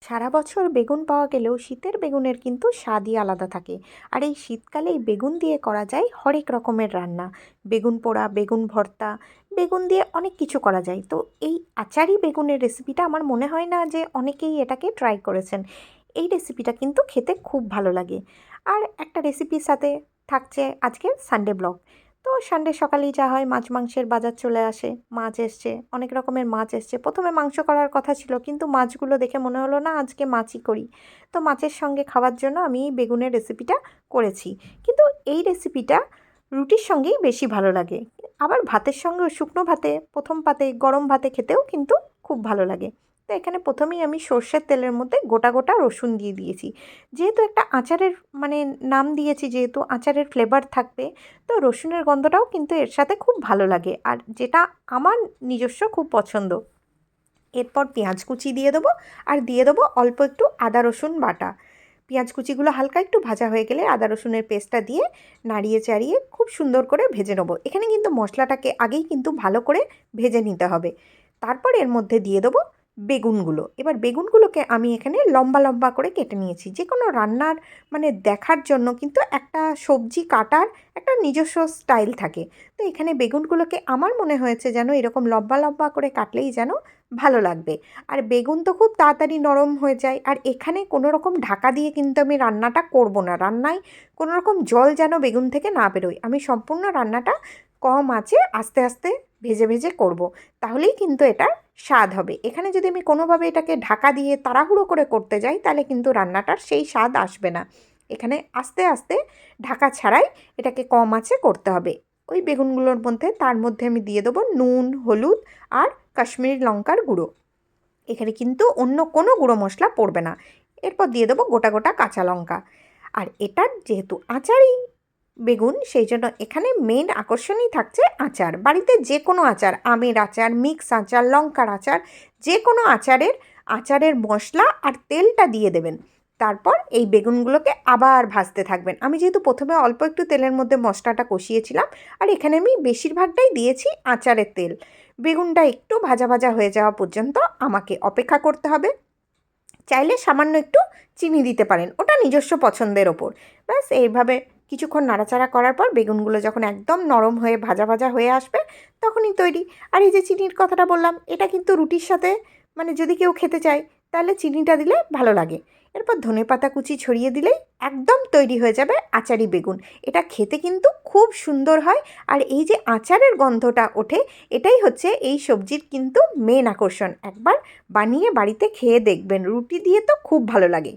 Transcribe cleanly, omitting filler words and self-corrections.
সারা বছর বেগুন পাওয়া গেলেও শীতের বেগুনের কিন্তু স্বাদই আলাদা থাকে। আর এই শীতকালে এই বেগুন দিয়ে করা যায় হরেক রকমের রান্না। বেগুন পোড়া, বেগুন ভর্তা, বেগুন দিয়ে অনেক কিছু করা যায়। তো এই আচারি বেগুনের রেসিপিটা আমার মনে হয় না যে অনেকেই এটাকে ট্রাই করেছেন। এই রেসিপিটা কিন্তু খেতে খুব ভালো লাগে। আর একটা রেসিপির সাথে থাকছে আজকের সানডে ব্লগ। তো সানডে সকালেই যা হয়, মাছ মাংসের বাজার চলে আসে, মাছ এসছে, অনেক রকমের মাছ এসছে। প্রথমে মাংস করার কথা ছিল, কিন্তু মাছগুলো দেখে মনে হলো না আজকে মাছই করি। তো মাছের সঙ্গে খাওয়ার জন্য আমি এই বেগুনের রেসিপিটা করেছি। কিন্তু এই রেসিপিটা রুটির সঙ্গেই বেশি ভালো লাগে। আবার ভাতের সঙ্গেও, শুকনো ভাতে, প্রথম পাতে, গরম ভাতে খেতেও কিন্তু খুব ভালো লাগে। তো এখানে প্রথমেই আমি সর্ষের তেলের মধ্যে গোটা গোটা রসুন দিয়ে দিয়েছি। যেহেতু একটা আচারের মানে নাম দিয়েছি, যেহেতু আচারের ফ্লেভার থাকবে, তো রসুনের গন্ধটাও কিন্তু এর সাথে খুব ভালো লাগে, আর যেটা আমার নিজস্ব খুব পছন্দ। এরপর পেঁয়াজ কুচি দিয়ে দেবো, আর দিয়ে দেবো অল্প একটু আদা রসুন বাটা। পেঁয়াজ কুচিগুলো হালকা একটু ভাজা হয়ে গেলে আদা রসুনের পেস্টটা দিয়ে নাড়িয়ে চাড়িয়ে খুব সুন্দর করে ভেজে নেবো। এখানে কিন্তু মশলাটাকে আগেই কিন্তু ভালো করে ভেজে নিতে হবে। তারপর এর মধ্যে দিয়ে দেবো বেগুনগুলো। এবার বেগুনগুলোকে আমি এখানে লম্বা লম্বা করে কেটে নিয়েছি। যে কোনো রান্নার মানে দেখার জন্য কিন্তু একটা সবজি কাটার একটা নিজস্ব স্টাইল থাকে। তো এখানে বেগুনগুলোকে আমার মনে হয়েছে যেন এরকম লম্বা লম্বা করে কাটলেই যেন ভালো লাগবে। আর বেগুন তো খুব তাড়াতাড়ি নরম হয়ে যায়। আর এখানে কোনো রকম ঢাকা দিয়ে কিন্তু আমি রান্নাটা করব না। রান্নায় কোনো রকম জল যেন বেগুন থেকে না বেরোয়। আমি সম্পূর্ণ রান্নাটা কম আঁচে আস্তে আস্তে ভেজে ভেজে করব। তাহলেই কিন্তু এটার স্বাদ হবে। এখানে যদি আমি কোনোভাবে এটাকে ঢাকা দিয়ে তাড়াহুড়ো করে করতে যাই, তাহলে কিন্তু রান্নাটার সেই স্বাদ আসবে না। এখানে আস্তে আস্তে ঢাকা ছাড়াই এটাকে কম আঁচে করতে হবে। ওই বেগুনগুলোর মধ্যে, তার মধ্যে আমি দিয়ে দেবো নুন, হলুদ আর কাশ্মীরি লঙ্কার গুঁড়ো। এখানে কিন্তু অন্য কোনো গুঁড়ো মশলা পড়বে না। এরপর দিয়ে দেবো গোটা গোটা কাঁচা লঙ্কা। আর এটার যেহেতু আচারই বেগুন, সেই জন্য এখানে মেন আকর্ষণই থাকছে আচার। বাড়িতে যে কোনো আচার, আমের আচার, মিক্স আচার, লঙ্কার আচার, যে কোনো আচারের মশলা আর তেলটা দিয়ে দেবেন। তারপর এই বেগুনগুলোকে আবার ভাজতে থাকবেন। আমি যেহেতু প্রথমে অল্প একটু তেলের মধ্যে মশলাটা কষিয়েছিলাম, আর এখানে আমি বেশিরভাগটাই দিয়েছি আচারের তেল। বেগুনটা একটু ভাজা ভাজা হয়ে যাওয়া পর্যন্ত আমাকে অপেক্ষা করতে হবে। চাইলে সামান্য একটু চিনি দিতে পারেন, ওটা নিজস্ব পছন্দের ওপর। ব্যাস এইভাবে কিছুক্ষণ নাড়াচাড়া করার পর বেগুনগুলো যখন একদম নরম হয়ে ভাজা ভাজা হয়ে আসবে, তখনই তৈরি। আর এই যে চিনির কথাটা বললাম, এটা কিন্তু রুটির সাথে মানে যদি কেউ খেতে চায়, তাহলে চিনিটা দিলে ভালো লাগে। এরপর ধনেপাতা কুচি ছড়িয়ে দিলেই একদম তৈরি হয়ে যাবে আচারি বেগুন। এটা খেতে কিন্তু খুব সুন্দর হয়। আর এই যে আচারের গন্ধটা ওঠে, এটাই হচ্ছে এই সবজির কিন্তু মেন আকর্ষণ। একবার বানিয়ে বাড়িতে খেয়ে দেখবেন, রুটি দিয়ে তো খুব ভালো লাগে।